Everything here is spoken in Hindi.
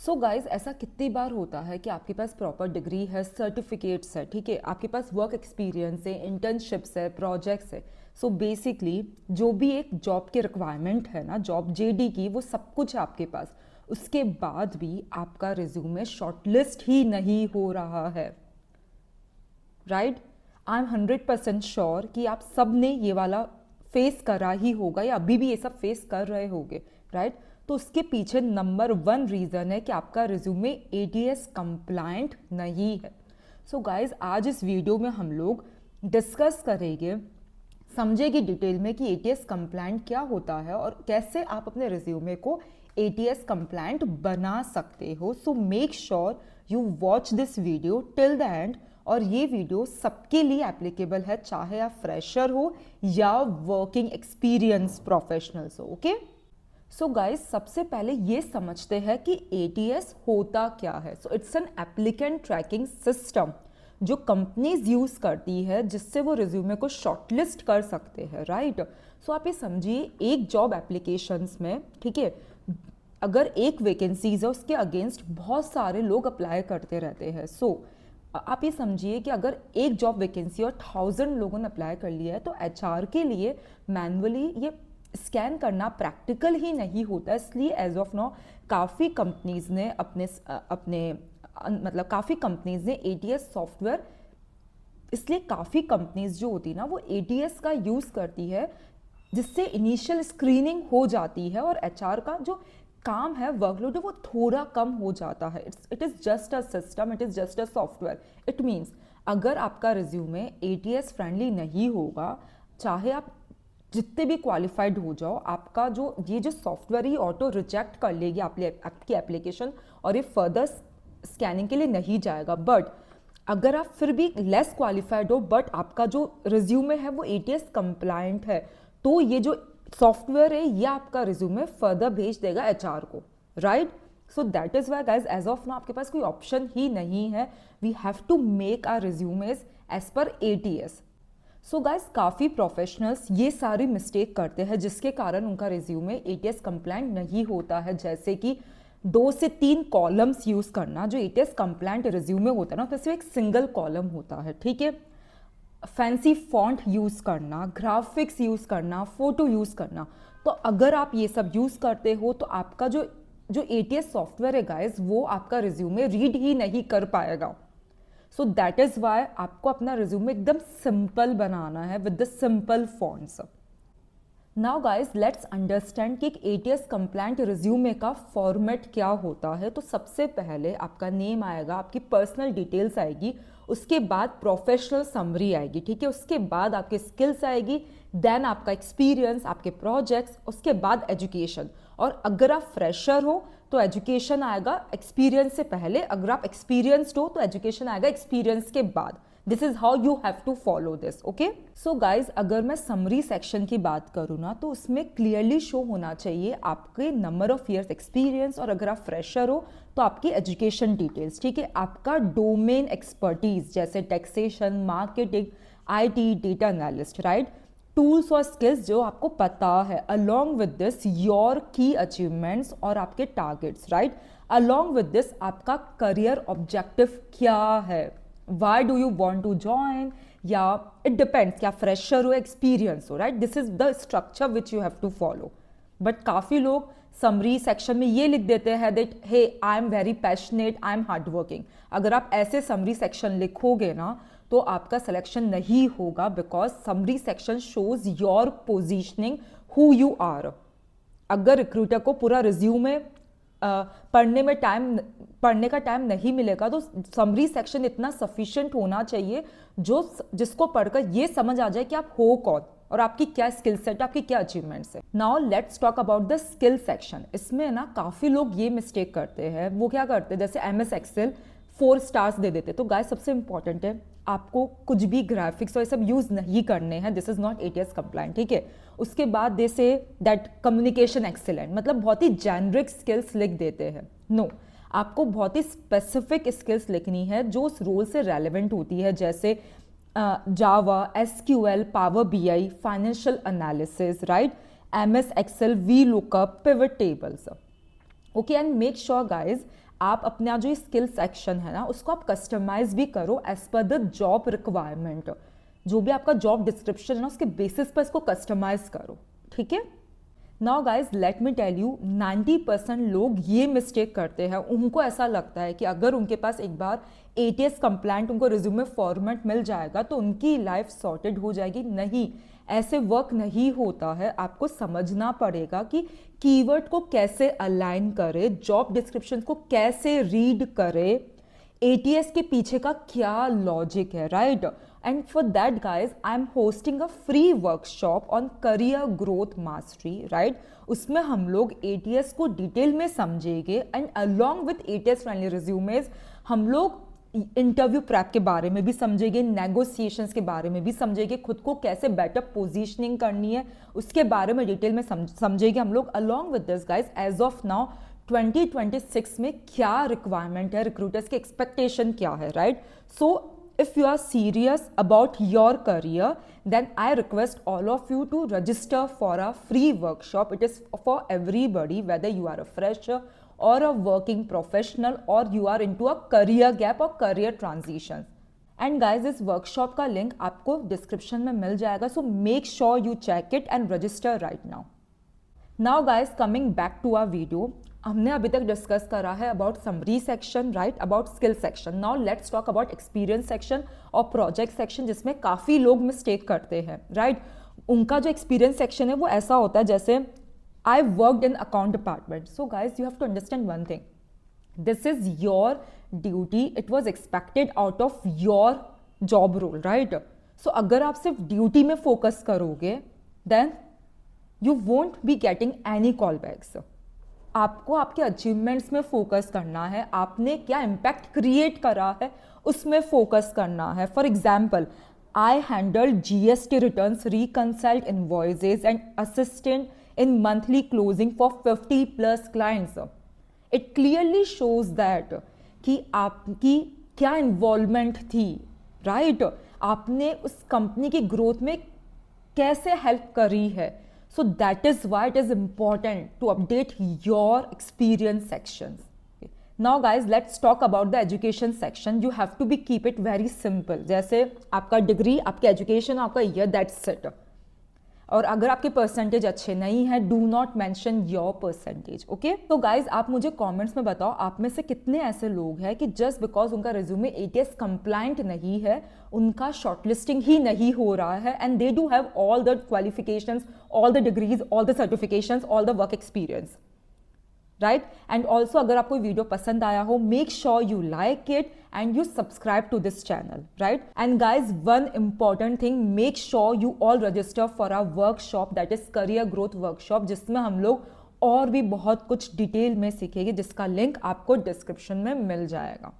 सो गाइज ऐसा कितनी बार होता है कि आपके पास प्रॉपर डिग्री है, सर्टिफिकेट्स है, ठीक है, आपके पास वर्क एक्सपीरियंस है, इंटर्नशिप्स है, प्रोजेक्ट्स है। सो बेसिकली जो भी एक जॉब की रिक्वायरमेंट है ना, जॉब जेडी की, वो सब कुछ है आपके पास। उसके बाद भी आपका रिज्यूमे शॉर्टलिस्ट ही नहीं हो रहा है, राइट। आई एम 100% श्योर कि आप सब ने ये वाला फेस करा ही होगा या अभी भी ये सब फेस कर रहे होंगे, राइट। तो उसके पीछे नंबर 1 रीज़न है कि आपका रिज्यूमे एटीएस कंप्लायंट नहीं है। सो गाइज आज इस वीडियो में हम लोग डिस्कस करेंगे, समझेंगे डिटेल में कि एटीएस कंप्लायंट क्या होता है और कैसे आप अपने रिज्यूमे को एटीएस कंप्लायंट बना सकते हो। So make sure you watch this video till the end. और ये वीडियो सबके लिए एप्लीकेबल है, चाहे आप फ्रेशर हो या वर्किंग एक्सपीरियंस प्रोफेशनल्स हो। ओके, सो गाइज सबसे पहले ये समझते हैं कि एटीएस होता क्या है। So it's an applicant tracking system जो कंपनीज यूज करती है, जिससे वो रिज्यूमे को शॉर्टलिस्ट कर सकते हैं, राइट। सो आप ये समझिए, एक जॉब एप्लीकेशंस में, ठीक है, अगर एक वैकेंसीज है उसके अगेंस्ट बहुत सारे लोग अप्लाई करते रहते हैं। सो आप ये समझिए कि अगर एक जॉब वैकेंसी और 1000 लोगों ने अप्लाई कर लिया है तो एचआर के लिए मैनुअली ये स्कैन करना प्रैक्टिकल ही नहीं होता। इसलिए एज ऑफ नाउ काफ़ी कंपनीज ने काफ़ी कंपनीज ने एटीएस सॉफ्टवेयर, इसलिए काफ़ी कंपनीज जो होती है ना वो एटीएस का यूज़ करती है, जिससे इनिशियल स्क्रीनिंग हो जाती है और एचआर का जो काम है, वर्कलोड है, वो थोड़ा कम हो जाता है। It is just a system, it is just a software. It means अगर आपका रिज्यूमे एटीएस फ्रेंडली नहीं होगा, चाहे आप जितने भी क्वालिफाइड हो जाओ, आपका जो सॉफ्टवेयर ही ऑटो रिजेक्ट कर लेगी आपकी एप्लीकेशन और ये फर्दर स्कैनिंग के लिए नहीं जाएगा। बट अगर आप फिर भी लेस क्वालिफाइड हो बट आपका जो रिज्यूमे है वो एटीएस कंप्लायंट है, तो ये जो सॉफ्टवेयर है ये आपका रिज्यूमे फर्दर भेज देगा एचआर को, right. So that is why guys as of now आपके पास कोई ऑप्शन ही नहीं है। We have to make our resumes as per ATS. So guys काफ़ी प्रोफेशनल्स ये सारी मिस्टेक करते हैं, जिसके कारण उनका रिज्यूमे एटीएस कंप्लायंट नहीं होता है। जैसे कि 2 से 3 कॉलम्स यूज़ करना, जो एटीएस कंप्लायंट रिज्यूमे होता है ना, तो सिर्फ एक सिंगल कॉलम होता है, ठीक है। फैंसी फॉन्ट यूज़ करना, ग्राफिक्स यूज़ करना, फोटो यूज़ करना। तो अगर आप ये सब यूज़ करते हो तो आपका जो एटीएस सॉफ्टवेयर है गाइज, वो आपका रिज्यूमे रीड ही नहीं कर पाएगा। सो दैट इज़ वाई आपको अपना रिज्यूमे एकदम सिंपल बनाना है with the simple fonts. Now guys let's understand कि एक एटीएस कंप्लायंट रिज्यूमे का फॉर्मेट क्या होता है। तो सबसे पहले आपका नेम आएगा, आपकी पर्सनल डिटेल्स आएगी, उसके बाद प्रोफेशनल समरी आएगी, ठीक है, उसके बाद आपके स्किल्स आएगी, देन आपका एक्सपीरियंस, आपके प्रोजेक्ट्स, उसके बाद एजुकेशन। और अगर आप फ्रेशर हो तो एजुकेशन आएगा एक्सपीरियंस से पहले, अगर आप एक्सपीरियंस्ड हो तो एजुकेशन आएगा एक्सपीरियंस के बाद। This is how you have to follow this. Okay, so guys अगर मैं समरी सेक्शन की बात करूँ ना, तो उसमें क्लियरली शो होना चाहिए आपके नंबर ऑफ ईयर्स एक्सपीरियंस, और अगर आप फ्रेशर हो तो आपकी एजुकेशन डिटेल्स, ठीक है, आपका डोमेन एक्सपर्टीज जैसे taxation, marketing, IT, data analyst, right, tools और स्किल्स जो आपको पता है, along with this your key achievements और आपके targets, right. Along with this आपका करियर ऑब्जेक्टिव क्या है, why do you want to join, या इट डिपेंड्स क्या फ्रेशर हो, एक्सपीरियंस हो, right. This is the structure which you have to follow. But काफ़ी लोग समरी सेक्शन में ये लिख देते हैं that hey I am very passionate, I am hard working. अगर आप ऐसे समरी सेक्शन लिखोगे ना तो आपका सिलेक्शन नहीं होगा, because summary section shows your positioning, who you are. अगर रिक्रूटर को पूरा रिज्यूमे पढ़ने का टाइम नहीं मिलेगा तो समरी सेक्शन इतना सफिशिएंट होना चाहिए जिसको पढ़कर ये समझ आ जाए कि आप हो कौन और आपकी क्या स्किल सेट, आपकी क्या अचीवमेंट्स है। Now let's talk about the skill section. इसमें ना काफ़ी लोग ये मिस्टेक करते हैं, वो क्या करते हैं, जैसे एमएस एक्सेल 4 स्टार्स दे देते। तो गाइस सबसे इंपॉर्टेंट है, आपको कुछ भी ग्राफिक्स और ये सब यूज़ नहीं करने हैं, this is not ATS compliant, ठीक है। उसके बाद दे से दैट कम्युनिकेशन एक्सीलेंट, मतलब बहुत ही जेनरिक स्किल्स लिख देते हैं। नो, आपको बहुत ही स्पेसिफिक स्किल्स लिखनी है जो उस रोल से रेलेवेंट होती है, जैसे Java, SQL, power BI, financial analysis, right, MS Excel, V lookup, pivot tables. Okay, and make sure guys आप अपना जो स्किल सेक्शन है ना उसको आप कस्टमाइज भी करो as per the job requirement. जो भी आपका जॉब डिस्क्रिप्शन है ना उसके बेसिस पर इसको कस्टमाइज करो, ठीक है। Now guys let me tell you 90% लोग ये मिस्टेक करते हैं। उनको ऐसा लगता है कि अगर उनके पास एक बार ATS कंप्लाइंट उनको रिज्यूमे फॉर्मेट मिल जाएगा तो उनकी लाइफ सॉर्टेड हो जाएगी। नहीं, ऐसे वर्क नहीं होता है। आपको समझना पड़ेगा कि कीवर्ड को कैसे अलाइन करे, जॉब डिस्क्रिप्शन को कैसे रीड करे, ATS के पीछे का क्या लॉजिक है, right. And for that guys I am hosting a free workshop on career growth mastery, right. उसमें हम लोग ATS को डिटेल में समझेंगे and along with ATS friendly resumes हम लोग इंटरव्यू प्रैप के बारे में भी समझेंगे, नेगोशिएशंस के बारे में भी समझेंगे, खुद को कैसे बेटर पोजीशनिंग करनी है उसके बारे में डिटेल में समझेंगे हम लोग। Along with this guys as of now 2026 में क्या रिक्वायरमेंट है, रिक्रूटर्स की एक्सपेक्टेशन क्या है, right. So if you are serious about your career, then I request all of you to register for a free workshop. It is for everybody, whether you are a fresher or a working professional or you are into a career gap or career transition. And guys, इस workshop का link आपको description में मिल जाएगा, so make sure you check it and register right now. Now guys, coming back to our video, हमने अभी तक डिस्कस करा है about summary section, right, about skill section. Now let's talk about experience section और प्रोजेक्ट सेक्शन, जिसमें काफ़ी लोग मिस्टेक करते हैं, राइट। उनका जो एक्सपीरियंस सेक्शन है वो ऐसा होता है जैसे I worked in account department. So guys you have to understand one thing, this is your duty, it was expected out of your job role, right. So अगर आप सिर्फ ड्यूटी में फोकस करोगे then you won't be getting any callbacks. आपको आपके अचीवमेंट्स में फोकस करना है, आपने क्या इम्पैक्ट क्रिएट करा है उसमें फोकस करना है। For example, I handle GST returns, reconciled invoices and assistant in monthly closing for 50+ clients. It clearly shows that कि आपकी क्या इन्वॉल्वमेंट थी, राइट, आपने उस कंपनी की ग्रोथ में कैसे हेल्प करी है। So that is why it is important to update your experience sections. Okay. Now guys, let's talk about the education section. You have to be keep it very simple. जैसे आपका डिग्री, आपके एजुकेशन, आपका ईयर, that's it. और अगर आपके परसेंटेज अच्छे नहीं है, do not mention your percentage, okay. तो गाइज आप मुझे कमेंट्स में बताओ आप में से कितने ऐसे लोग हैं कि जस्ट बिकॉज उनका रिज्यूमे ATS कंप्लाइंट नहीं है, उनका शॉर्टलिस्टिंग ही नहीं हो रहा है, and they do have all the qualifications, all the degrees, all the certifications, all the work experience, right. And also अगर आपको वीडियो पसंद आया हो, make sure you like it and you subscribe to this channel, right? And guys, one important thing, make sure you all register for our workshop, that is career growth workshop, जिसमें हम लोग और भी बहुत कुछ डिटेल में सीखेंगे, जिसका लिंक आपको डिस्क्रिप्शन में मिल जाएगा।